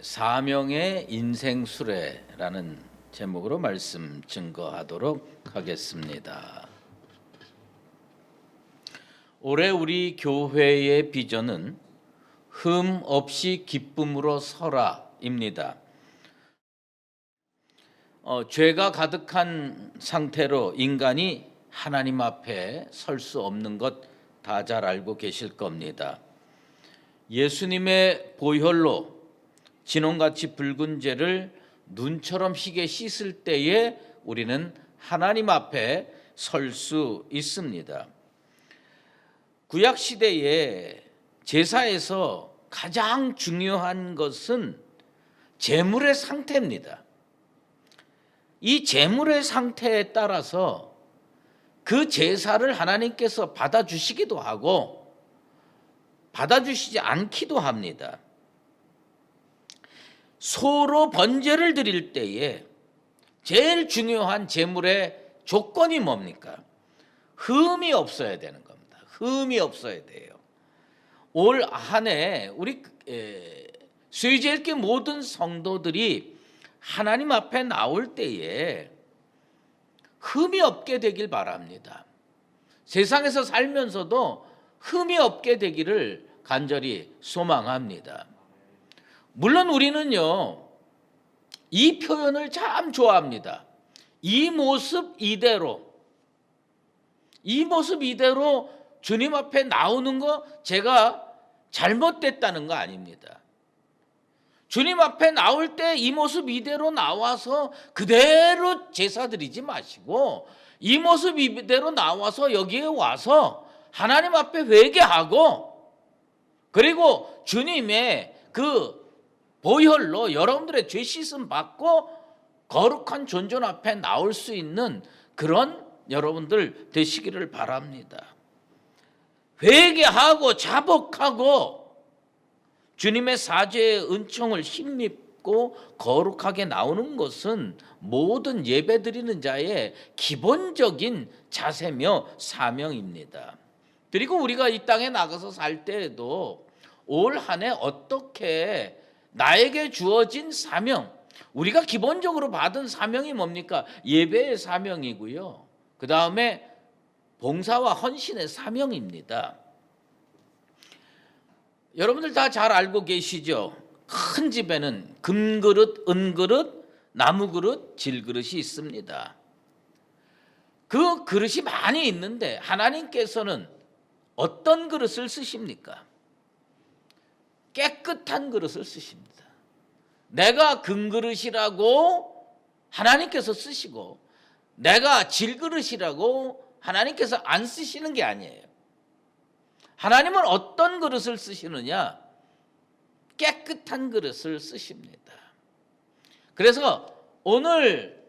사명의 인생 수레라는 제목으로 말씀 증거하도록 하겠습니다. 올해 우리 교회의 비전은 흠 없이 기쁨으로 서라입니다. 죄가 가득한 상태로 인간이 하나님 앞에 설 수 없는 것 다 잘 알고 계실 겁니다. 예수님의 보혈로 진홍같이 붉은 죄를 눈처럼 희게 씻을 때에 우리는 하나님 앞에 설 수 있습니다. 구약 시대에 제사에서 가장 중요한 것은 제물의 상태입니다. 이 제물의 상태에 따라서 그 제사를 하나님께서 받아주시기도 하고 받아주시지 않기도 합니다. 소로 번제를 드릴 때에 제일 중요한 제물의 조건이 뭡니까? 흠이 없어야 되는 겁니다. 흠이 없어야 돼요. 올 한 해 우리 수의제일교 모든 성도들이 하나님 앞에 나올 때에 흠이 없게 되길 바랍니다. 세상에서 살면서도 흠이 없게 되기를 간절히 소망합니다. 물론 우리는요, 이 표현을 참 좋아합니다. 이 모습 이대로 주님 앞에 나오는 거 제가 잘못됐다는 거 아닙니다. 주님 앞에 나올 때 이 모습 이대로 나와서 그대로 제사 드리지 마시고 이 모습 이대로 나와서 여기에 와서 하나님 앞에 회개하고 그리고 주님의 그 보혈로 여러분들의 죄 씻음 받고 거룩한 존존 앞에 나올 수 있는 그런 여러분들 되시기를 바랍니다. 회개하고 자복하고 주님의 사죄의 은총을 힘입고 거룩하게 나오는 것은 모든 예배드리는 자의 기본적인 자세며 사명입니다. 그리고 우리가 이 땅에 나가서 살 때에도 올 한 해 어떻게 나에게 주어진 사명, 우리가 기본적으로 받은 사명이 뭡니까? 예배의 사명이고요. 그 다음에 봉사와 헌신의 사명입니다. 여러분들 다 잘 알고 계시죠? 큰 집에는 금그릇, 은그릇, 나무그릇, 질그릇이 있습니다. 그 그릇이 많이 있는데 하나님께서는 어떤 그릇을 쓰십니까? 깨끗한 그릇을 쓰십니다. 내가 금그릇이라고 하나님께서 쓰시고 내가 질그릇이라고 하나님께서 안 쓰시는 게 아니에요. 하나님은 어떤 그릇을 쓰시느냐? 깨끗한 그릇을 쓰십니다. 그래서 오늘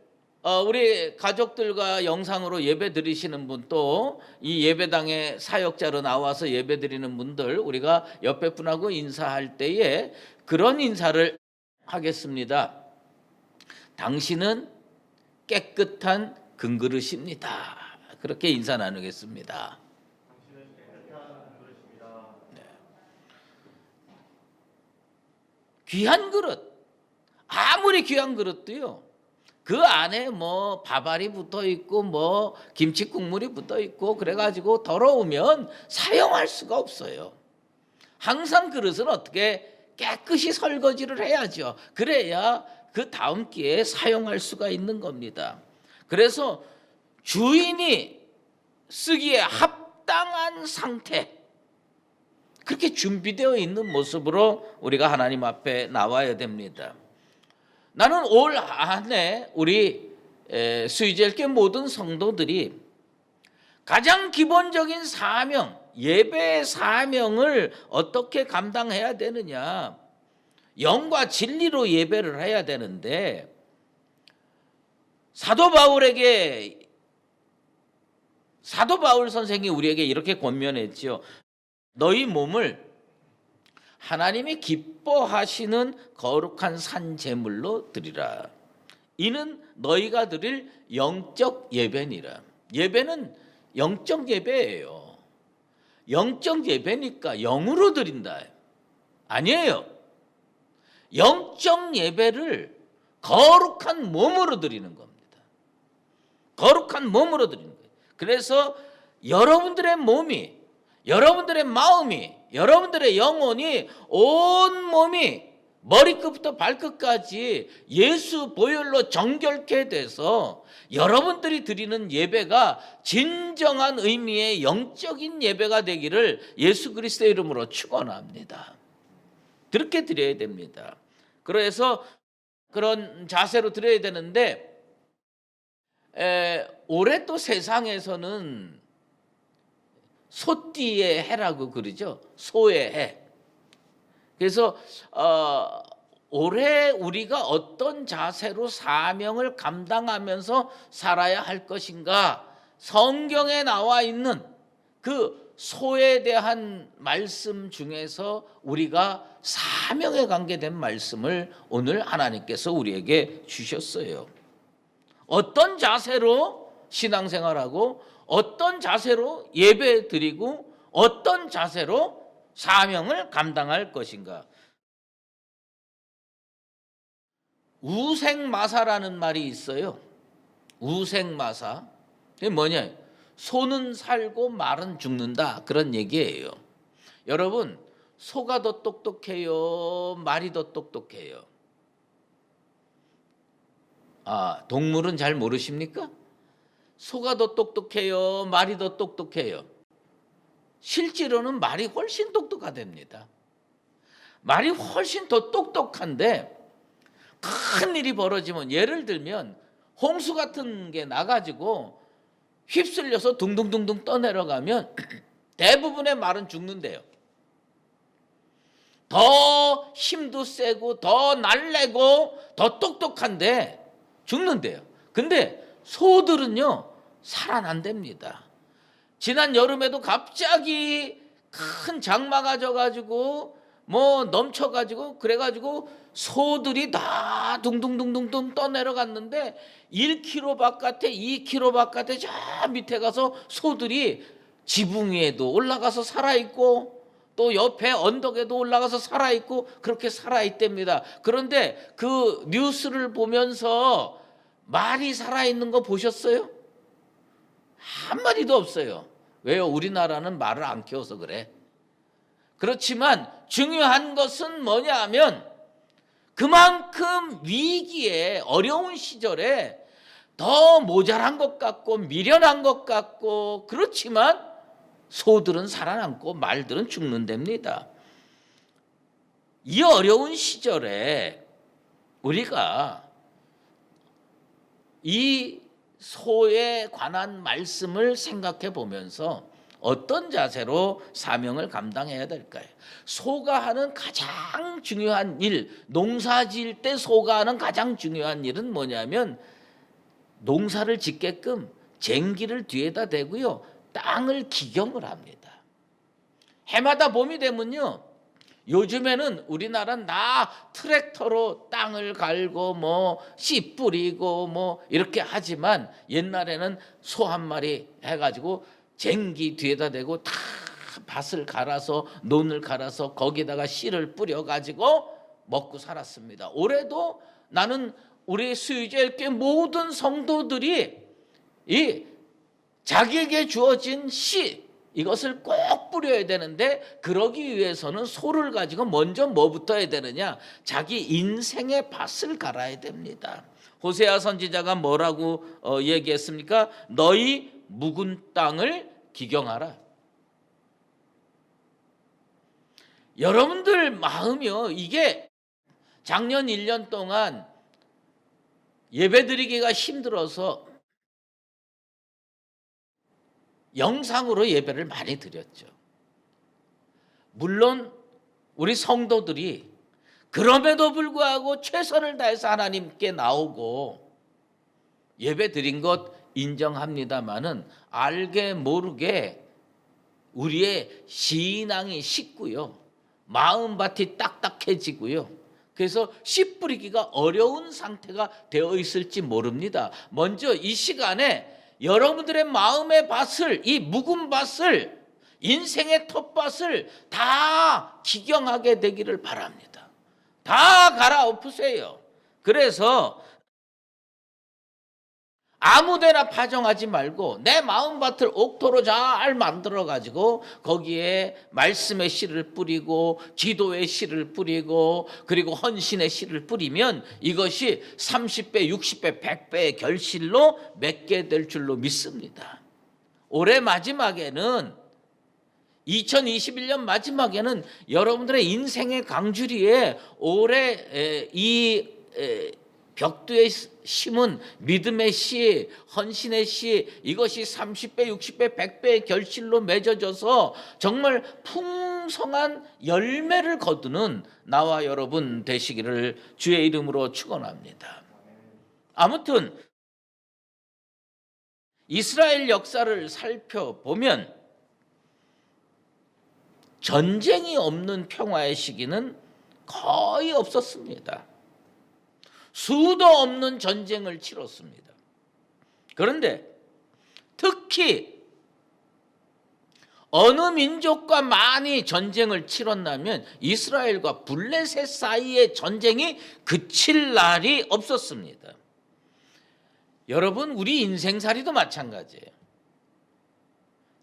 우리 가족들과 영상으로 예배 드리시는 분 또 이 예배당에 사역자로 나와서 예배 드리는 분들 우리가 옆에 분하고 인사할 때에 그런 인사를 하겠습니다. 당신은 깨끗한 금그릇입니다. 그렇게 인사 나누겠습니다. 귀한 그릇, 아무리 귀한 그릇도요, 그 안에 뭐 밥알이 붙어 있고 뭐 김치 국물이 붙어 있고 그래가지고 더러우면 사용할 수가 없어요. 항상 그릇은 어떻게 깨끗이 설거지를 해야죠. 그래야 그 다음 기회에 사용할 수가 있는 겁니다. 그래서 주인이 쓰기에 합당한 상태, 그렇게 준비되어 있는 모습으로 우리가 하나님 앞에 나와야 됩니다. 나는 올 한 해 우리 수의제일교 모든 성도들이 가장 기본적인 사명, 예배의 사명을 어떻게 감당해야 되느냐, 영과 진리로 예배를 해야 되는데 사도 바울 선생이 우리에게 이렇게 권면했지요. 너희 몸을 하나님이 기뻐하시는 거룩한 산 제물로 드리라. 이는 너희가 드릴 영적 예배니라. 예배는 영적 예배예요. 영적 예배니까 영으로 드린다. 아니에요. 영적 예배를 거룩한 몸으로 드리는 겁니다. 거룩한 몸으로 드리는 거예요. 그래서 여러분들의 몸이, 여러분들의 마음이, 여러분들의 영혼이, 온 몸이 머리끝부터 발끝까지 예수 보혈로 정결케 돼서 여러분들이 드리는 예배가 진정한 의미의 영적인 예배가 되기를 예수 그리스도의 이름으로 축원합니다. 그렇게 드려야 됩니다. 그래서 그런 자세로 드려야 되는데, 올해 또 세상에서는 소띠의 해라고 그러죠. 소의 해. 그래서 올해 우리가 어떤 자세로 사명을 감당하면서 살아야 할 것인가, 성경에 나와 있는 그 소에 대한 말씀 중에서 우리가 사명에 관계된 말씀을 오늘 하나님께서 우리에게 주셨어요. 어떤 자세로 신앙생활하고, 어떤 자세로 예배 드리고, 어떤 자세로 사명을 감당할 것인가. 우생마사라는 말이 있어요. 우생마사. 그게 뭐냐? 소는 살고 말은 죽는다, 그런 얘기예요. 여러분, 소가 더 똑똑해요? 말이 더 똑똑해요? 동물은 잘 모르십니까? 소가 더 똑똑해요? 말이 더 똑똑해요? 실제로는 말이 훨씬 똑똑하답니다. 말이 훨씬 더 똑똑한데, 큰 일이 벌어지면, 예를 들면 홍수 같은 게 나가지고 휩쓸려서 둥둥둥둥 떠내려가면 대부분의 말은 죽는데요. 더 힘도 세고 더 날래고 더 똑똑한데 죽는데요. 근데 소들은요, 살아난답니다. 지난 여름에도 갑자기 큰 장마가 져가지고 넘쳐가지고, 그래가지고 소들이 다 둥둥둥둥둥 떠내려갔는데 1km 바깥에, 2km 바깥에 저 밑에 가서 소들이 지붕 위에도 올라가서 살아있고, 또 옆에 언덕에도 올라가서 살아있고, 그렇게 살아있답니다. 그런데 그 뉴스를 보면서 말이 살아있는 거 보셨어요? 한마디도 없어요. 왜요? 우리나라는 말을 안 키워서 그래. 그렇지만 중요한 것은 뭐냐 하면, 그만큼 위기에, 어려운 시절에 더 모자란 것 같고 미련한 것 같고, 그렇지만 소들은 살아남고 말들은 죽는답니다. 이 어려운 시절에 우리가 이 소에 관한 말씀을 생각해 보면서 어떤 자세로 사명을 감당해야 될까요? 소가 하는 가장 중요한 일, 농사 지을 때 소가 하는 가장 중요한 일은 뭐냐면, 농사를 짓게끔 쟁기를 뒤에다 대고요, 땅을 기경을 합니다. 해마다 봄이 되면요, 요즘에는 우리나라는 다 트랙터로 땅을 갈고 씨 뿌리고 이렇게 하지만, 옛날에는 소 한 마리 해가지고 쟁기 뒤에다 대고 다 밭을 갈아서, 논을 갈아서 거기다가 씨를 뿌려가지고 먹고 살았습니다. 올해도 나는 우리 수유제일교회 모든 성도들이 이 자기에게 주어진 씨, 이것을 꼭 뿌려야 되는데, 그러기 위해서는 소를 가지고 먼저 뭐부터 해야 되느냐? 자기 인생의 밭을 갈아야 됩니다. 호세아 선지자가 뭐라고 얘기했습니까? 너희 묵은 땅을 기경하라. 여러분들 마음이요, 이게 작년 1년 동안 예배드리기가 힘들어서 영상으로 예배를 많이 드렸죠. 물론 우리 성도들이 그럼에도 불구하고 최선을 다해서 하나님께 나오고 예배 드린 것 인정합니다마는, 알게 모르게 우리의 신앙이 식고요, 마음밭이 딱딱해지고요, 그래서 씨 뿌리기가 어려운 상태가 되어 있을지 모릅니다. 먼저 이 시간에 여러분들의 마음의 밭을, 이 묵은 밭을, 인생의 텃밭을 다 기경하게 되기를 바랍니다. 다 갈아엎으세요. 그래서 아무데나 파종하지 말고 내 마음밭을 옥토로 잘 만들어 가지고 거기에 말씀의 씨를 뿌리고 기도의 씨를 뿌리고 그리고 헌신의 씨를 뿌리면 이것이 30배, 60배, 100배의 결실로 맺게 될 줄로 믿습니다. 올해 마지막에는 2021년 마지막에는 여러분들의 인생의 강주리에 올해 이 벽두에 심은 믿음의 씨, 헌신의 씨, 이것이 30배, 60배, 100배의 결실로 맺어져서 정말 풍성한 열매를 거두는 나와 여러분 되시기를 주의 이름으로 축원합니다. 아무튼 이스라엘 역사를 살펴보면 전쟁이 없는 평화의 시기는 거의 없었습니다. 수도 없는 전쟁을 치렀습니다. 그런데 특히 어느 민족과 많이 전쟁을 치렀냐면 이스라엘과 블레셋 사이의 전쟁이 그칠 날이 없었습니다. 여러분, 우리 인생살이도 마찬가지예요.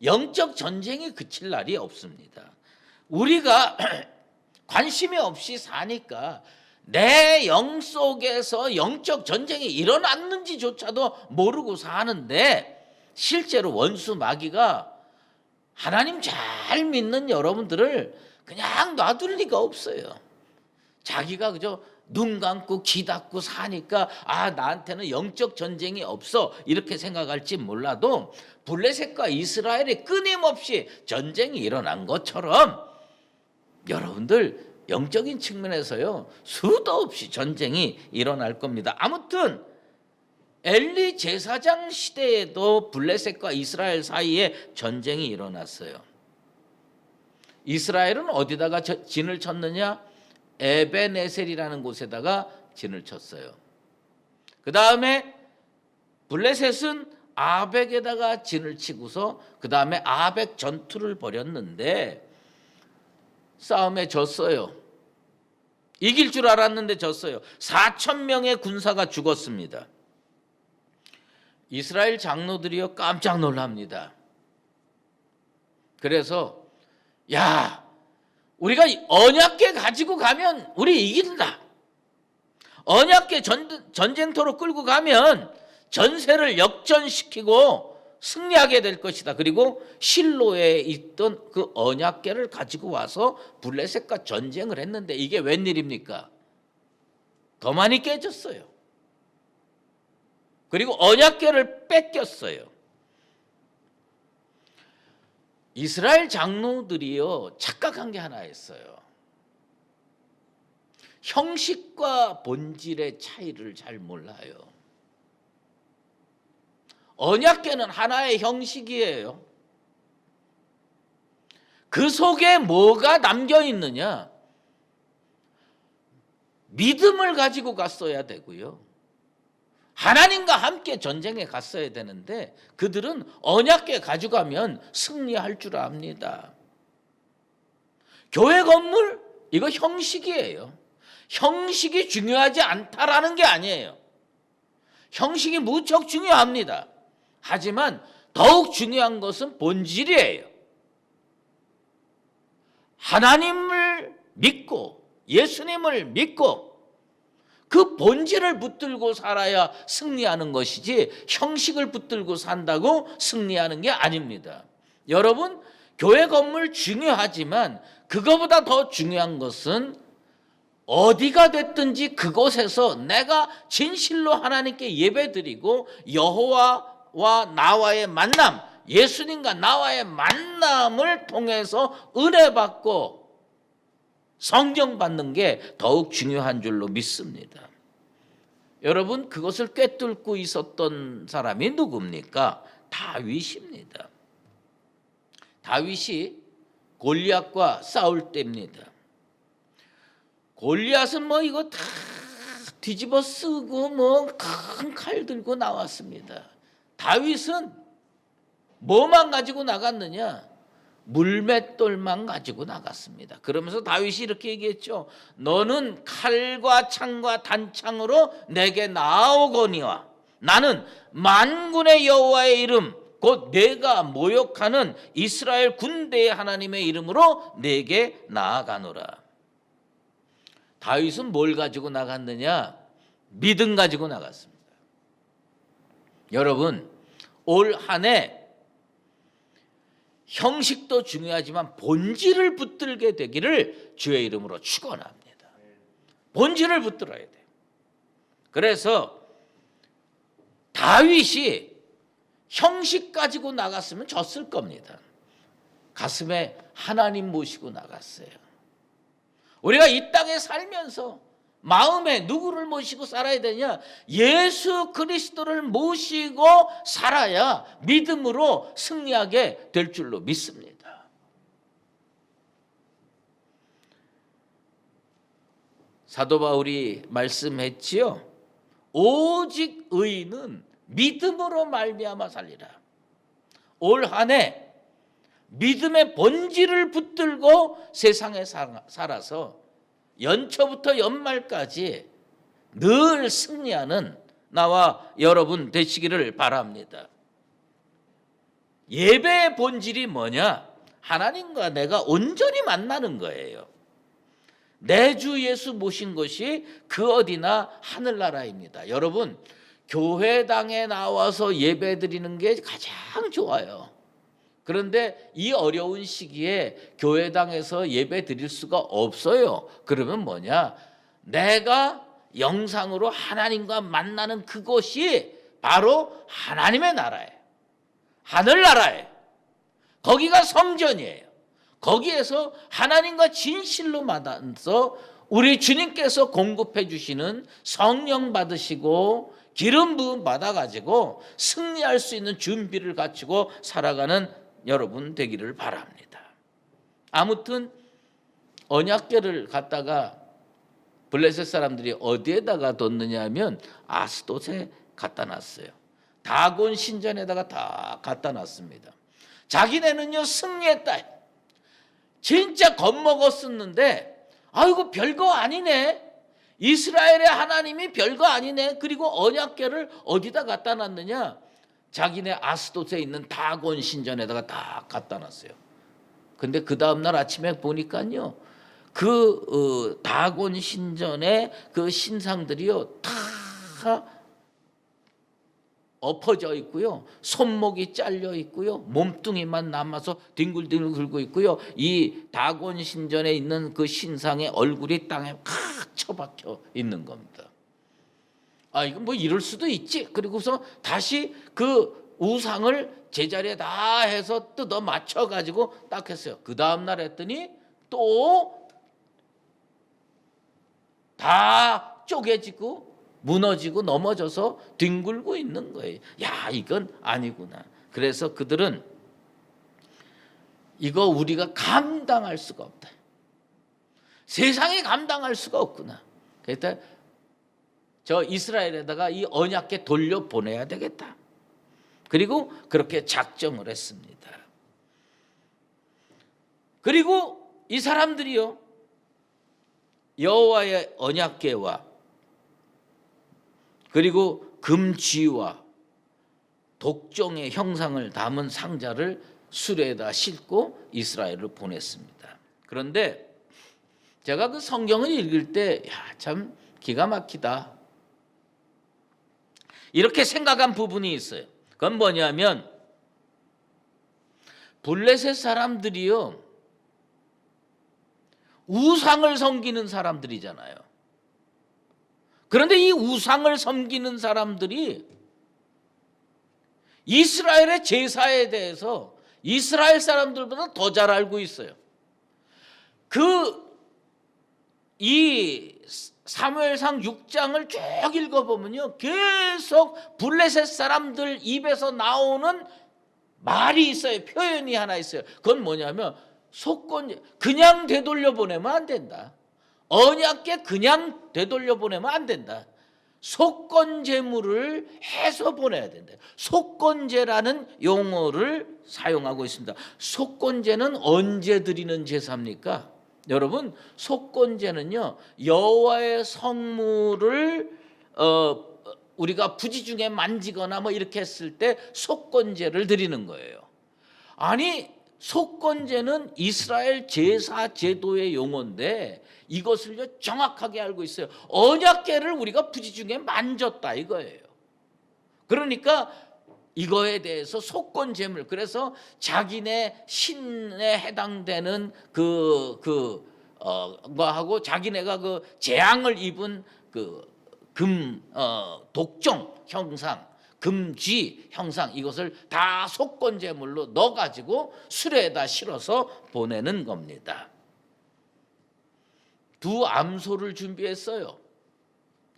영적 전쟁이 그칠 날이 없습니다. 우리가 관심이 없이 사니까 내 영 속에서 영적 전쟁이 일어났는지조차도 모르고 사는데 실제로 원수 마귀가 하나님 잘 믿는 여러분들을 그냥 놔둘 리가 없어요. 자기가 그저 눈 감고 귀 닫고 사니까 나한테는 영적 전쟁이 없어 이렇게 생각할지 몰라도 블레셋과 이스라엘이 끊임없이 전쟁이 일어난 것처럼 여러분들 영적인 측면에서요 수도 없이 전쟁이 일어날 겁니다. 아무튼 엘리 제사장 시대에도 블레셋과 이스라엘 사이에 전쟁이 일어났어요. 이스라엘은 어디다가 진을 쳤느냐? 에베네셀이라는 곳에다가 진을 쳤어요. 그 다음에 블레셋은 아벡에다가 진을 치고서 그 다음에 아벡 전투를 벌였는데 싸움에 졌어요. 이길 줄 알았는데 졌어요. 4,000명의 군사가 죽었습니다. 이스라엘 장로들이요 깜짝 놀랍니다. 그래서 우리가 언약궤 가지고 가면 우리 이긴다. 언약궤 전쟁터로 끌고 가면 전세를 역전시키고 승리하게 될 것이다. 그리고 실로에 있던 그 언약궤를 가지고 와서 블레셋과 전쟁을 했는데 이게 웬일입니까? 더 많이 깨졌어요. 그리고 언약궤를 뺏겼어요. 이스라엘 장로들이요 착각한 게 하나 있어요. 형식과 본질의 차이를 잘 몰라요. 언약궤는 하나의 형식이에요. 그 속에 뭐가 담겨 있느냐? 믿음을 가지고 갔어야 되고요. 하나님과 함께 전쟁에 갔어야 되는데 그들은 언약궤 가져가면 승리할 줄 압니다. 교회 건물 이거 형식이에요. 형식이 중요하지 않다라는 게 아니에요. 형식이 무척 중요합니다. 하지만 더욱 중요한 것은 본질이에요. 하나님을 믿고 예수님을 믿고 그 본질을 붙들고 살아야 승리하는 것이지 형식을 붙들고 산다고 승리하는 게 아닙니다. 여러분, 교회 건물 중요하지만 그거보다 더 중요한 것은 어디가 됐든지 그곳에서 내가 진실로 하나님께 예배드리고 여호와와 나와의 만남, 예수님과 나와의 만남을 통해서 은혜 받고 성령 받는 게 더욱 중요한 줄로 믿습니다. 여러분, 그것을 꿰뚫고 있었던 사람이 누굽니까? 다윗입니다. 다윗이 골리앗과 싸울 때입니다. 골리앗은 이거 다 뒤집어 쓰고 큰 칼 들고 나왔습니다. 다윗은 뭐만 가지고 나갔느냐? 물맷돌만 가지고 나갔습니다. 그러면서 다윗이 이렇게 얘기했죠. 너는 칼과 창과 단창으로 내게 나아오거니와 나는 만군의 여호와의 이름 곧 내가 모욕하는 이스라엘 군대의 하나님의 이름으로 내게 나아가노라. 다윗은 뭘 가지고 나갔느냐? 믿음 가지고 나갔습니다. 여러분, 올 한 해 형식도 중요하지만 본질을 붙들게 되기를 주의 이름으로 축원합니다. 본질을 붙들어야 돼요. 그래서 다윗이 형식 가지고 나갔으면 졌을 겁니다. 가슴에 하나님 모시고 나갔어요. 우리가 이 땅에 살면서 마음에 누구를 모시고 살아야 되냐? 예수 그리스도를 모시고 살아야 믿음으로 승리하게 될 줄로 믿습니다. 사도 바울이 말씀했지요. 오직 의인은 믿음으로 말미암아 살리라. 올 한 해 믿음의 본질을 붙들고 세상에 살아서 연초부터 연말까지 늘 승리하는 나와 여러분 되시기를 바랍니다. 예배의 본질이 뭐냐? 하나님과 내가 온전히 만나는 거예요. 내 주 예수 모신 것이 그 어디나 하늘나라입니다. 여러분, 교회당에 나와서 예배 드리는 게 가장 좋아요. 그런데 이 어려운 시기에 교회당에서 예배 드릴 수가 없어요. 그러면 뭐냐? 내가 영상으로 하나님과 만나는 그곳이 바로 하나님의 나라예요. 하늘나라예요. 거기가 성전이에요. 거기에서 하나님과 진실로 만나서 우리 주님께서 공급해 주시는 성령 받으시고 기름 부음 받아가지고 승리할 수 있는 준비를 갖추고 살아가는 여러분 되기를 바랍니다. 아무튼 언약궤를 갖다가 블레셋 사람들이 어디에다가 뒀느냐 하면 아스돗에 갖다 놨어요. 다곤 신전에다가 다 갖다 놨습니다. 자기네는요 승리했다. 진짜 겁먹었었는데 아이고 별거 아니네. 이스라엘의 하나님이 별거 아니네. 그리고 언약궤를 어디다 갖다 놨느냐? 자기네 아스돗에 있는 다곤 신전에다가 다 갖다 놨어요. 근데 그 다음날 아침에 보니까요, 그 다곤 신전의 그 신상들이요 다 엎어져 있고요, 손목이 잘려 있고요, 몸뚱이만 남아서 뒹굴뒹굴 굴고 있고요, 이 다곤 신전에 있는 그 신상의 얼굴이 땅에 칵 처박혀 있는 겁니다. 아, 이거 뭐 이럴 수도 있지. 그리고서 다시 그 우상을 제자리에 다 해서 뜯어 맞춰 가지고 딱 했어요. 그 다음 날 했더니 또 다 쪼개지고 무너지고 넘어져서 뒹굴고 있는 거예요. 야, 이건 아니구나. 그래서 그들은 이거 우리가 감당할 수가 없다. 세상이 감당할 수가 없구나. 그래서 저 이스라엘에다가 이 언약궤 돌려보내야 되겠다. 그리고 그렇게 작정을 했습니다. 그리고 이 사람들이요, 여호와의 언약궤와 그리고 금쥐와 독종의 형상을 담은 상자를 수레에다 싣고 이스라엘을 보냈습니다. 그런데 제가 그 성경을 읽을 때 참 기가 막히다 이렇게 생각한 부분이 있어요. 그건 뭐냐면 블레셋 사람들이요 우상을 섬기는 사람들이잖아요. 그런데 이 우상을 섬기는 사람들이 이스라엘의 제사에 대해서 이스라엘 사람들보다 더 잘 알고 있어요. 이 사무엘상 6장을 쭉 읽어보면요, 계속 블레셋 사람들 입에서 나오는 말이 있어요. 표현이 하나 있어요. 그건 뭐냐면 그냥 되돌려 보내면 안 된다. 언약궤 그냥 되돌려 보내면 안 된다. 속건 제물을 해서 보내야 된다. 속건제라는 용어를 사용하고 있습니다. 속건제는 언제 드리는 제사입니까? 여러분, 속건제는요, 여호와의 성물을 우리가 부지중에 만지거나 뭐 이렇게 했을 때 속건제를 드리는 거예요. 아니, 속건제는 이스라엘 제사 제도의 용어인데 이것을 정확하게 알고 있어요. 언약궤를 우리가 부지중에 만졌다 이거예요. 그러니까 이거에 대해서 속건제물, 그래서 자기네 신에 해당되는 거하고 자기네가 그 재앙을 입은 독종 형상, 금쥐 형상, 이것을 다 속건제물로 넣어가지고 수레에다 실어서 보내는 겁니다. 두 암소를 준비했어요.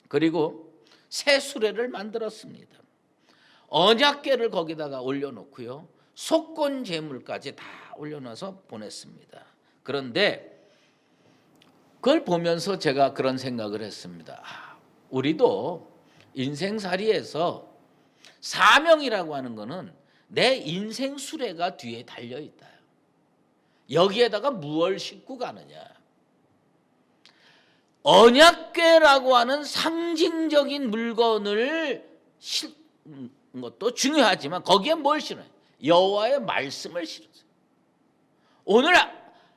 그리고 새 수레를 만들었습니다. 언약궤를 거기다가 올려놓고요, 속건제물까지 다 올려놔서 보냈습니다. 그런데 그걸 보면서 제가 그런 생각을 했습니다. 우리도 인생살이에서 사명이라고 하는 거는 내 인생 수레가 뒤에 달려있다. 여기에다가 무엇을 싣고 가느냐. 언약궤라고 하는 상징적인 물건을 싣는 것도 중요하지만 거기에 뭘 실어요? 여호와의 말씀을 실어요. 오늘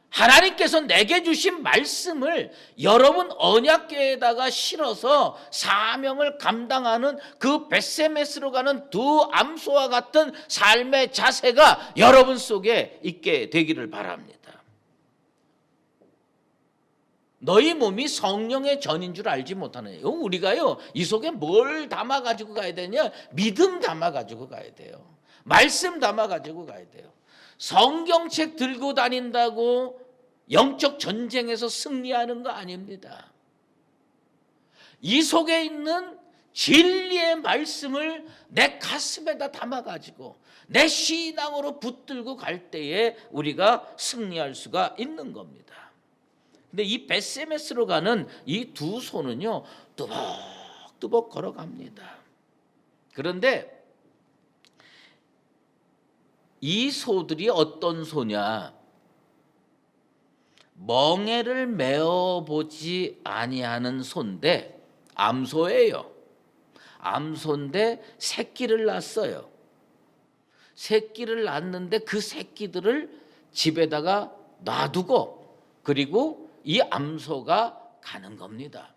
하나님께서 내게 주신 말씀을 여러분 언약궤에다가 실어서 사명을 감당하는 그 벳세메스로 가는 두 암소와 같은 삶의 자세가 여러분 속에 있게 되기를 바랍니다. 너희 몸이 성령의 전인 줄 알지 못하느냐. 우리가요, 이 속에 뭘 담아 가지고 가야 되냐? 믿음 담아 가지고 가야 돼요. 말씀 담아 가지고 가야 돼요. 성경책 들고 다닌다고 영적 전쟁에서 승리하는 거 아닙니다. 이 속에 있는 진리의 말씀을 내 가슴에다 담아가지고 내 신앙으로 붙들고 갈 때에 우리가 승리할 수가 있는 겁니다. 근데 이 벳세메스로 가는 이 두 소는요, 뚜벅뚜벅 걸어갑니다. 그런데 이 소들이 어떤 소냐? 멍에를 메어보지 아니하는 소인데, 암소예요. 암소인데 새끼를 낳았어요. 새끼를 낳았는데 그 새끼들을 집에다가 놔두고 그리고 이 암소가 가는 겁니다.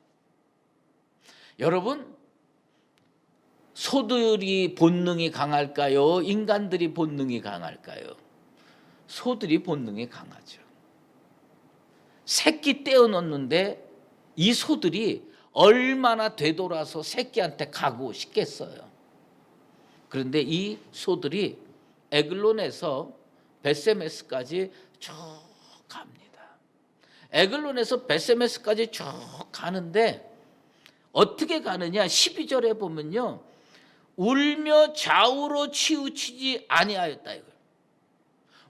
여러분, 소들이 본능이 강할까요? 인간들이 본능이 강할까요? 소들이 본능이 강하죠. 새끼 떼어 놓는데 이 소들이 얼마나 되돌아서 새끼한테 가고 싶겠어요. 그런데 이 소들이 에글론에서 벳세메스까지 쭉 갑니다. 에글론에서 벳세메스까지 쭉 가는데 어떻게 가느냐? 12절에 보면요, 울며 좌우로 치우치지 아니하였다 이거예요.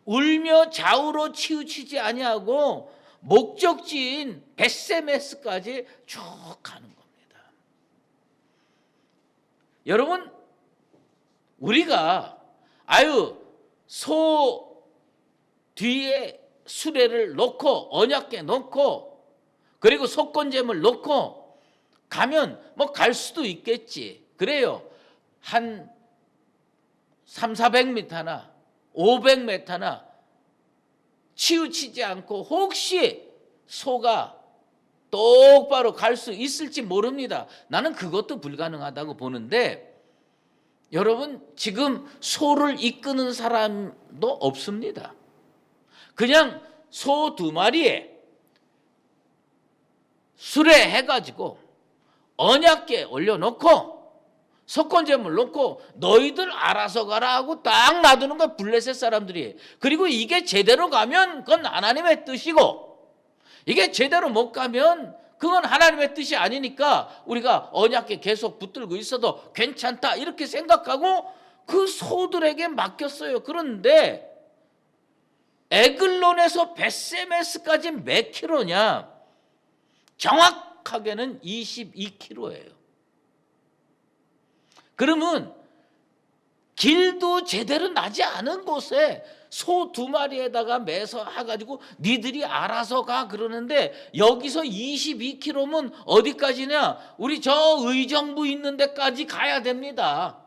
울며 좌우로 치우치지 아니하고 목적지인 벳세메스까지 쭉 가는 겁니다. 여러분, 우리가 소 뒤에 수레를 놓고 언약궤 놓고 그리고 속건제물 놓고 가면 뭐 갈 수도 있겠지. 그래요. 한 300-400m나 500m나 치우치지 않고 혹시 소가 똑바로 갈 수 있을지 모릅니다. 나는 그것도 불가능하다고 보는데, 여러분, 지금 소를 이끄는 사람도 없습니다. 그냥 소 2마리에 수레 해가지고 언약궤 올려놓고 속건제물 놓고 너희들 알아서 가라 하고 딱 놔두는 거야, 블레셋 사람들이. 그리고 이게 제대로 가면 그건 하나님의 뜻이고, 이게 제대로 못 가면 그건 하나님의 뜻이 아니니까 우리가 언약궤 계속 붙들고 있어도 괜찮다 이렇게 생각하고 그 소들에게 맡겼어요. 그런데 에글론에서 벳세메스까지 몇 킬로냐? 정확하게는 22킬로예요. 그러면 길도 제대로 나지 않은 곳에 소 2마리에다가 매서 해가지고 니들이 알아서 가 그러는데, 여기서 22km면 어디까지냐? 우리 저 의정부 있는 데까지 가야 됩니다.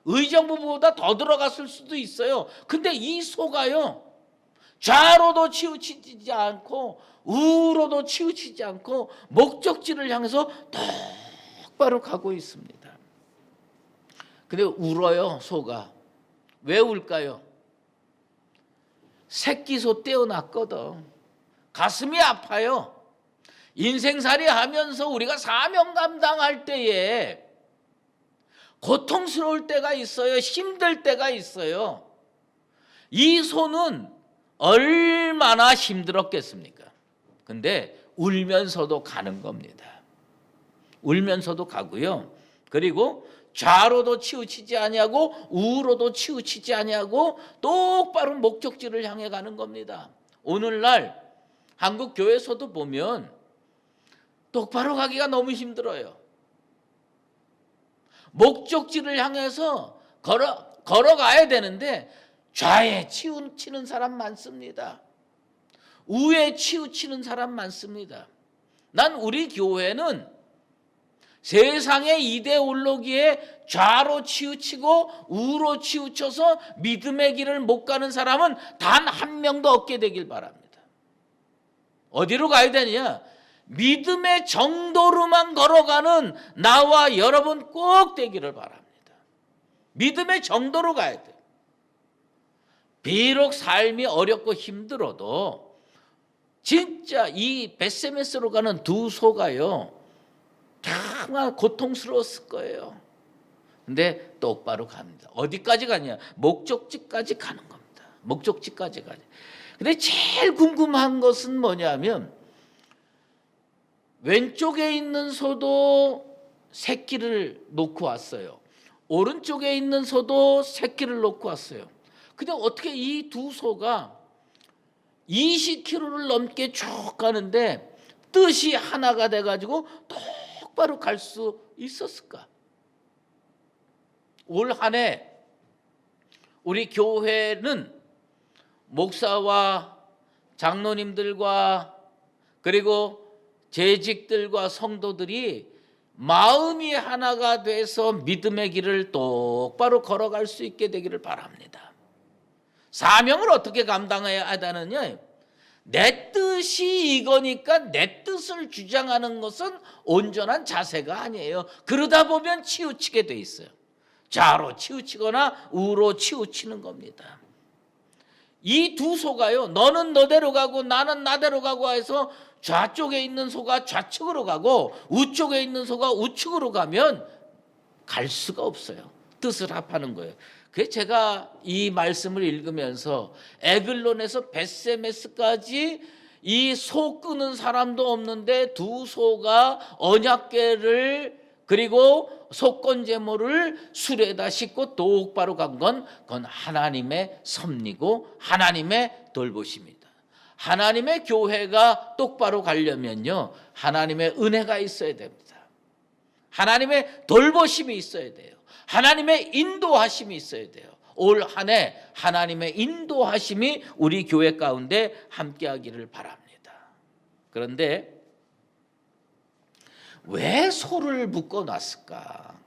의정부보다 더 들어갔을 수도 있어요. 근데 이 소가요, 좌로도 치우치지 않고 우로도 치우치지 않고 목적지를 향해서 똑바로 가고 있습니다. 근데 울어요, 소가. 왜 울까요? 새끼소 떼어놨거든. 가슴이 아파요. 인생살이 하면서 우리가 사명 감당할 때에 고통스러울 때가 있어요. 힘들 때가 있어요. 이 소는 얼마나 힘들었겠습니까? 근데 울면서도 가는 겁니다. 울면서도 가고요. 그리고 좌로도 치우치지 아니하고 우로도 치우치지 아니하고 똑바로 목적지를 향해 가는 겁니다. 오늘날 한국 교회에서도 보면 똑바로 가기가 너무 힘들어요. 목적지를 향해서 걸어가야 되는데 좌에 치우치는 사람 많습니다. 우에 치우치는 사람 많습니다. 난 우리 교회는 세상의 이데올로기에 좌로 치우치고 우로 치우쳐서 믿음의 길을 못 가는 사람은 단 한 명도 없게 되길 바랍니다. 어디로 가야 되느냐? 믿음의 정도로만 걸어가는 나와 여러분 꼭 되기를 바랍니다. 믿음의 정도로 가야 돼요. 비록 삶이 어렵고 힘들어도 진짜 이 벳세메스로 가는 두 소가요, 정말 고통스러웠을 거예요. 근데 똑바로 갑니다. 어디까지 가냐? 목적지까지 가는 겁니다. 목적지까지 가냐. 근데 제일 궁금한 것은 뭐냐면, 왼쪽에 있는 소도 새끼를 놓고 왔어요. 오른쪽에 있는 소도 새끼를 놓고 왔어요. 근데 어떻게 이 두 소가 20km를 넘게 쭉 가는데 뜻이 하나가 돼가지고 똑바로 갈 수 있었을까? 올 한 해 우리 교회는 목사와 장로님들과 그리고 재직들과 성도들이 마음이 하나가 돼서 믿음의 길을 똑바로 걸어갈 수 있게 되기를 바랍니다. 사명을 어떻게 감당해야 하다느냐? 내 뜻이 이거니까 내 뜻을 주장하는 것은 온전한 자세가 아니에요. 그러다 보면 치우치게 돼 있어요. 좌로 치우치거나 우로 치우치는 겁니다. 이 두 소가요, 너는 너대로 가고 나는 나대로 가고 해서 좌쪽에 있는 소가 좌측으로 가고 우쪽에 있는 소가 우측으로 가면 갈 수가 없어요. 뜻을 합하는 거예요. 그래서 제가 이 말씀을 읽으면서 에글론에서 벳세메스까지 이 소 끄는 사람도 없는데 두 소가 언약궤를 그리고 속건제물을 수레에다 싣고 똑바로 간 건 그건 하나님의 섭리고 하나님의 돌보심입니다. 하나님의 교회가 똑바로 가려면요, 하나님의 은혜가 있어야 됩니다. 하나님의 돌보심이 있어야 돼요. 하나님의 인도하심이 있어야 돼요. 올 한 해 하나님의 인도하심이 우리 교회 가운데 함께하기를 바랍니다. 그런데 왜 소를 묶어놨을까?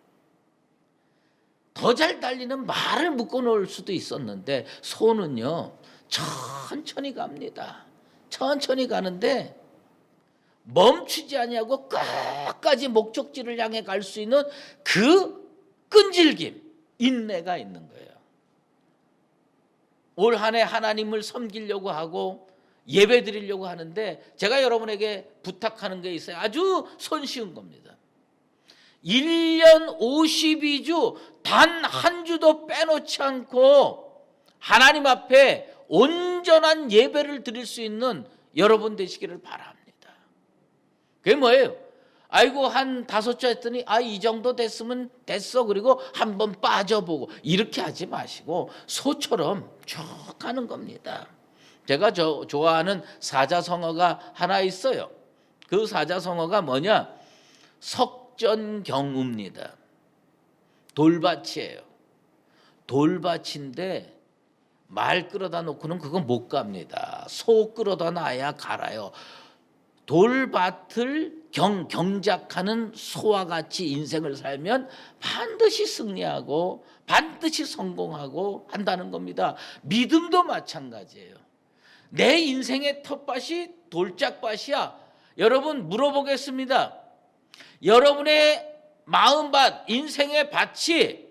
더 잘 달리는 말을 묶어놓을 수도 있었는데 소는요 천천히 갑니다. 천천히 가는데 멈추지 아니하고 끝까지 목적지를 향해 갈 수 있는 그 끈질김, 인내가 있는 거예요. 올 한 해 하나님을 섬기려고 하고 예배 드리려고 하는데 제가 여러분에게 부탁하는 게 있어요. 아주 손쉬운 겁니다. 1년 52주 단 한 주도 빼놓지 않고 하나님 앞에 온전한 예배를 드릴 수 있는 여러분 되시기를 바랍니다. 그게 뭐예요? 아이고 한 5주 했더니 이 정도 됐으면 됐어. 그리고 한번 빠져보고 이렇게 하지 마시고 소처럼 쭉 가는 겁니다. 제가 좋아하는 사자성어가 하나 있어요. 그 사자성어가 뭐냐? 석전경우입니다. 돌밭이에요. 돌밭인데 말 끌어다 놓고는 그건 못 갑니다. 소 끌어다 놔야 갈아요. 돌밭을 경작하는 소와 같이 인생을 살면 반드시 승리하고 반드시 성공하고 한다는 겁니다. 믿음도 마찬가지예요. 내 인생의 텃밭이 돌짝밭이야. 여러분 물어보겠습니다. 여러분의 마음밭, 인생의 밭이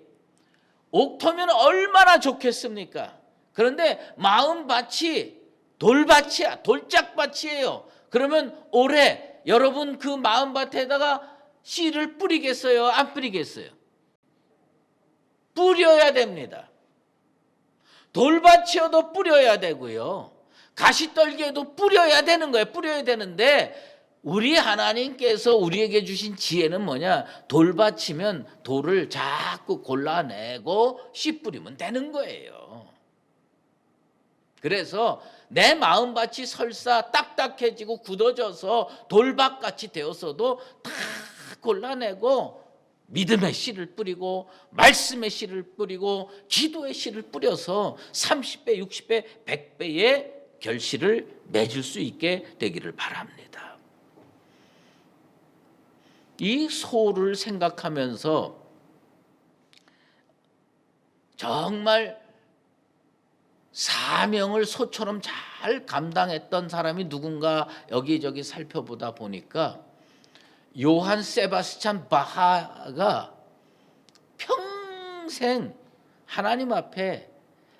옥토면 얼마나 좋겠습니까? 그런데 마음밭이 돌밭이야, 돌짝밭이에요. 그러면 올해 여러분 그 마음밭에다가 씨를 뿌리겠어요? 안 뿌리겠어요? 뿌려야 됩니다. 돌밭이어도 뿌려야 되고요. 가시떨기에도 뿌려야 되는 거예요. 뿌려야 되는데 우리 하나님께서 우리에게 주신 지혜는 뭐냐? 돌밭이면 돌을 자꾸 골라내고 씨 뿌리면 되는 거예요. 그래서 내 마음밭이 설사 딱딱해지고 굳어져서 돌밭같이 되었어도 다 골라내고 믿음의 씨를 뿌리고 말씀의 씨를 뿌리고 기도의 씨를 뿌려서 30배, 60배, 100배의 결실을 맺을 수 있게 되기를 바랍니다. 이 소를 생각하면서 정말 사명을 소처럼 잘 감당했던 사람이 누군가 여기저기 살펴보다 보니까 요한 세바스찬 바하가 평생 하나님 앞에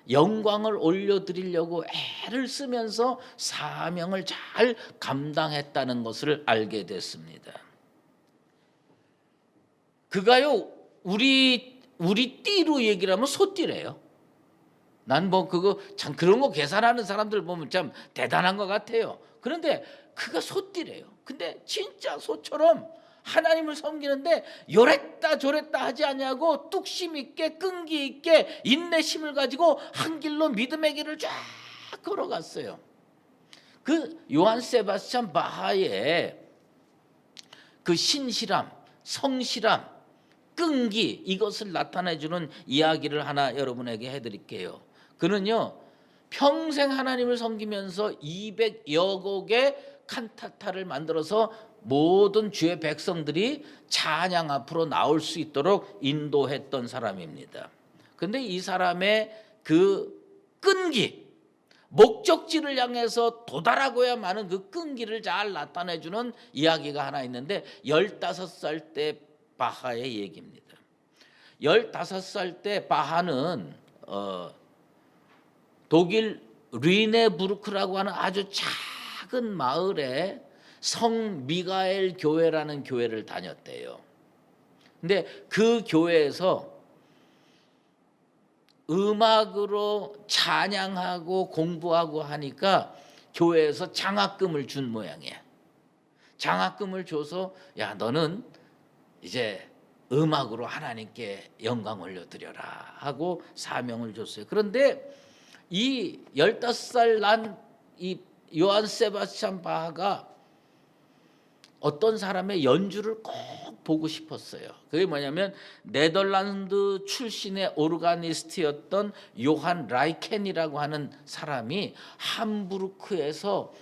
영광을 올려드리려고 애를 쓰면서 사명을 잘 감당했다는 것을 알게 됐습니다. 그가요 우리 띠로 얘기를 하면 소띠래요. 난 뭐 그거 참 그런 거 계산하는 사람들 보면 참 대단한 것 같아요. 그런데 그가 소띠래요. 근데 진짜 소처럼 하나님을 섬기는데 요랬다 저랬다 하지 아니하고 뚝심 있게 끈기 있게 인내심을 가지고 한 길로 믿음의 길을 쫙 걸어갔어요. 그 요한 세바스찬 바하의 그 신실함, 성실함, 끈기 이것을 나타내주는 이야기를 하나 여러분에게 해드릴게요. 그는요 평생 하나님을 섬기면서 200여 곡의 칸타타를 만들어서 모든 주의 백성들이 찬양 앞으로 나올 수 있도록 인도했던 사람입니다. 그런데 이 사람의 그 끈기, 목적지를 향해서 도달하고야만은 그 끈기를 잘 나타내주는 이야기가 하나 있는데 15살 때 바하의 얘기입니다. 15살 때 바하는 독일 르네부르크라고 하는 아주 작은 마을에 성 미가엘 교회라는 교회를 다녔대요. 근데 그 교회에서 음악으로 찬양하고 공부하고 하니까 교회에서 장학금을 준 모양이야. 장학금을 줘서 야 너는 이제 음악으로 하나님께 영광 올려드려라 하고 사명을 줬어요. 그런데 이 15살 난 이 요한 세바스찬 바하가 어떤 사람의 연주를 꼭 보고 싶었어요. 그게 뭐냐면 네덜란드 출신의 오르가니스트였던 요한 라이켄이라고 하는 사람이 함부르크에서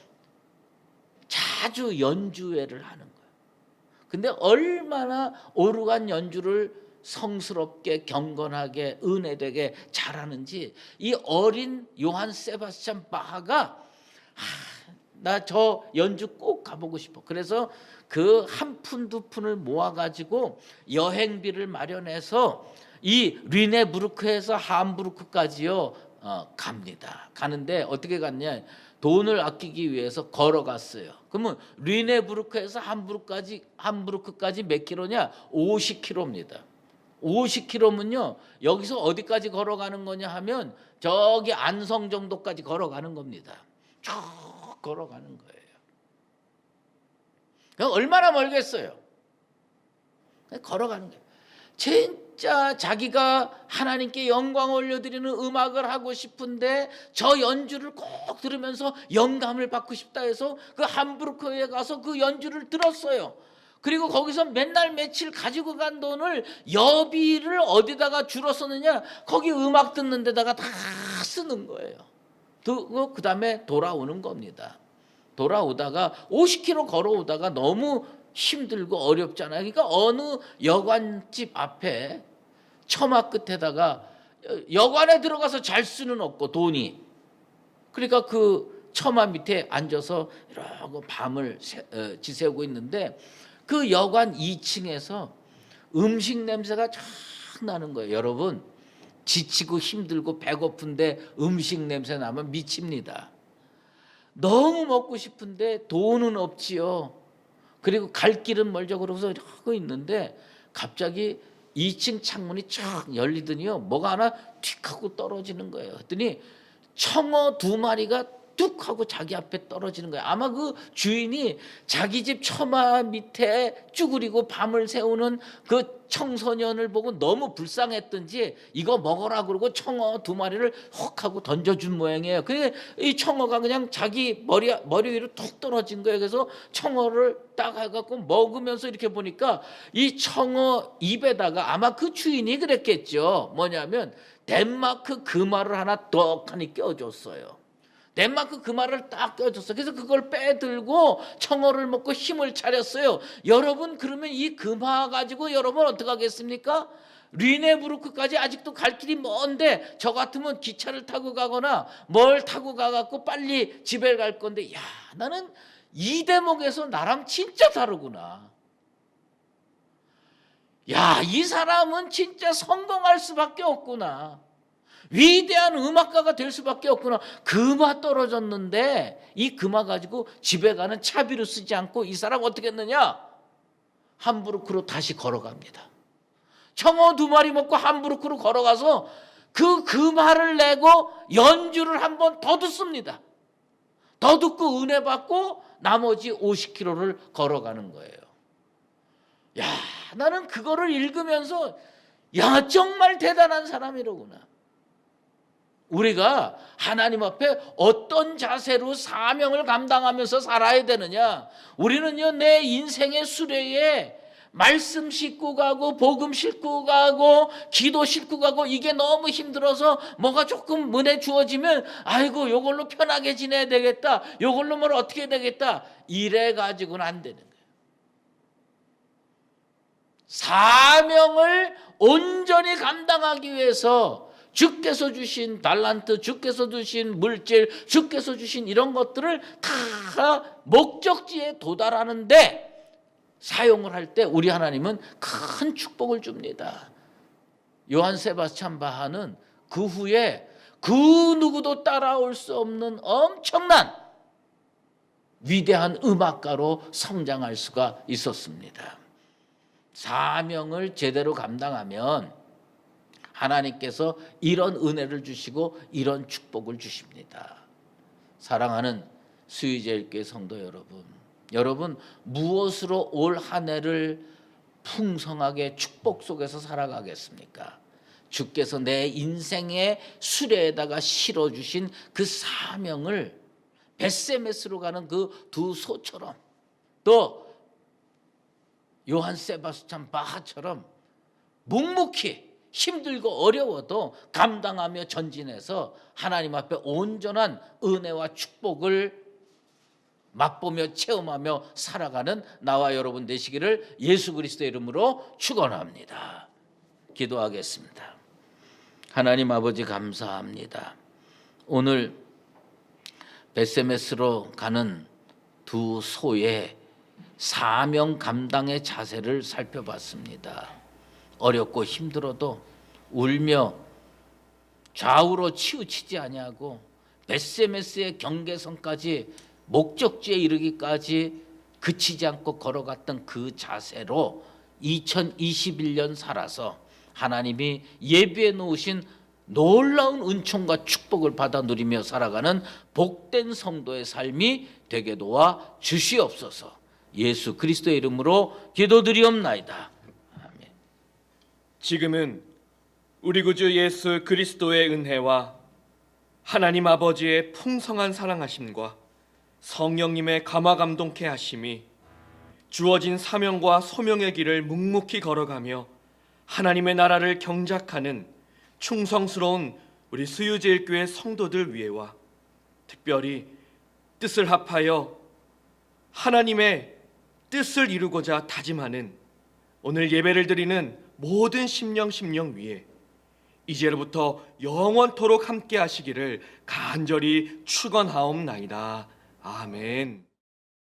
자주 연주회를 하는 거예요. 근데 얼마나 오르간 연주를 성스럽게 경건하게 은혜되게 잘하는지 이 어린 요한 세바스찬 바하가 나 저 연주 꼭 가보고 싶어. 그래서 그 한 푼 두 푼을 모아가지고 여행비를 마련해서 이 르네부르크에서 함부르크까지요 갑니다. 가는데 어떻게 갔냐? 돈을 아끼기 위해서 걸어갔어요. 그러면 르네부르크에서 함부르크까지 몇 킬로냐? 50킬로입니다. 50킬로면요 여기서 어디까지 걸어가는 거냐 하면 저기 안성 정도까지 걸어가는 겁니다. 쭉 걸어가는 거예요. 그럼 얼마나 멀겠어요? 걸어가는 거예요. 진짜 자기가 하나님께 영광 올려드리는 음악을 하고 싶은데 저 연주를 꼭 들으면서 영감을 받고 싶다 해서 그 함부르크에 가서 그 연주를 들었어요. 그리고 거기서 맨날 며칠 가지고 간 돈을 여비를 어디다가 줄어 썼느냐? 거기 음악 듣는 데다가 다 쓰는 거예요. 그 다음에 돌아오는 겁니다. 돌아오다가 50km 걸어오다가 너무 힘들고 어렵잖아요. 그러니까 어느 여관집 앞에 처마 끝에다가 여관에 들어가서 잘 수는 없고 돈이. 그러니까 그 처마 밑에 앉아서 이러고 밤을 지새우고 있는데 그 여관 2층에서 음식 냄새가 쫙 나는 거예요. 여러분, 지치고 힘들고 배고픈데 음식 냄새 나면 미칩니다. 너무 먹고 싶은데 돈은 없지요. 그리고 갈 길은 멀죠. 그러고서 하고 있는데 갑자기 2층 창문이 쫙 열리더니요, 뭐가 하나 틱 하고 떨어지는 거예요. 그랬더니 청어 2마리가 뚝 하고 자기 앞에 떨어지는 거예요. 아마 그 주인이 자기 집 처마 밑에 쭈그리고 밤을 새우는 그 청소년을 보고 너무 불쌍했던지 이거 먹어라 그러고 청어 2마리를 헉 하고 던져준 모양이에요. 그게 이 청어가 그냥 자기 머리 위로 툭 떨어진 거예요. 그래서 청어를 딱 해갖고 먹으면서 이렇게 보니까 이 청어 입에다가 아마 그 주인이 그랬겠죠. 뭐냐면 덴마크 금화를 하나 떡하니 껴줬어요. 덴마크 금화를 딱 껴줬어. 그래서 그걸 빼들고 청어를 먹고 힘을 차렸어요. 여러분, 그러면 이 금화 가지고 여러분 어떻게 하겠습니까? 르네부르크까지 아직도 갈 길이 먼데 저 같으면 기차를 타고 가거나 뭘 타고 가갖고 빨리 집에 갈 건데, 야, 나는 이 대목에서 나랑 진짜 다르구나. 야, 이 사람은 진짜 성공할 수밖에 없구나. 위대한 음악가가 될 수밖에 없구나. 금화 떨어졌는데 이 금화 가지고 집에 가는 차비로 쓰지 않고 이 사람 어떻게 했느냐? 함부르크로 다시 걸어갑니다. 청어 2마리 먹고 함부르크로 걸어가서 그 금화를 내고 연주를 한 번 더 듣습니다. 더 듣고 은혜 받고 나머지 50km를 걸어가는 거예요. 야, 나는 그거를 읽으면서 야, 정말 대단한 사람이로구나. 우리가 하나님 앞에 어떤 자세로 사명을 감당하면서 살아야 되느냐? 우리는요, 내 인생의 수레에 말씀 싣고 가고 복음 싣고 가고 기도 싣고 가고 이게 너무 힘들어서 뭐가 조금 은혜 주어지면 아이고 요걸로 편하게 지내야 되겠다, 요걸로 뭘 어떻게 해야 되겠다, 이래 가지고는 안 되는 거예요. 사명을 온전히 감당하기 위해서 주께서 주신 달란트, 주께서 주신 물질, 주께서 주신 이런 것들을 다 목적지에 도달하는데 사용을 할 때 우리 하나님은 큰 축복을 줍니다. 요한 세바스찬 바하는 그 후에 그 누구도 따라올 수 없는 엄청난 위대한 음악가로 성장할 수가 있었습니다. 사명을 제대로 감당하면 하나님께서 이런 은혜를 주시고 이런 축복을 주십니다. 사랑하는 수의제일교회 성도 여러분, 여러분 무엇으로 올 한 해를 풍성하게 축복 속에서 살아가겠습니까? 주께서 내 인생의 수레에다가 실어주신 그 사명을 베세메스로 가는 그 2소처럼, 또 요한 세바스찬 바하처럼 묵묵히 힘들고 어려워도 감당하며 전진해서 하나님 앞에 온전한 은혜와 축복을 맛보며 체험하며 살아가는 나와 여러분 되시기를 예수 그리스도의 이름으로 축원합니다. 기도하겠습니다. 하나님 아버지, 감사합니다. 오늘 베세메스로 가는 2소의 사명 감당의 자세를 살펴봤습니다. 어렵고 힘들어도 울며 좌우로 치우치지 아니하고 베세메스의 경계선까지 목적지에 이르기까지 그치지 않고 걸어갔던 그 자세로 2021년 살아서 하나님이 예비해 놓으신 놀라운 은총과 축복을 받아 누리며 살아가는 복된 성도의 삶이 되게 도와 주시옵소서. 예수 그리스도의 이름으로 기도드리옵나이다. 지금은 우리 구주 예수 그리스도의 은혜와 하나님 아버지의 풍성한 사랑하심과 성령님의 감화 감동케 하심이 주어진 사명과 소명의 길을 묵묵히 걸어가며 하나님의 나라를 경작하는 충성스러운 우리 수유제일교회 성도들 위해와 특별히 뜻을 합하여 하나님의 뜻을 이루고자 다짐하는 오늘 예배를 드리는 모든 심령 위에 이제로부터 영원토록 함께 하시기를 간절히 축원하옵나이다. 아멘.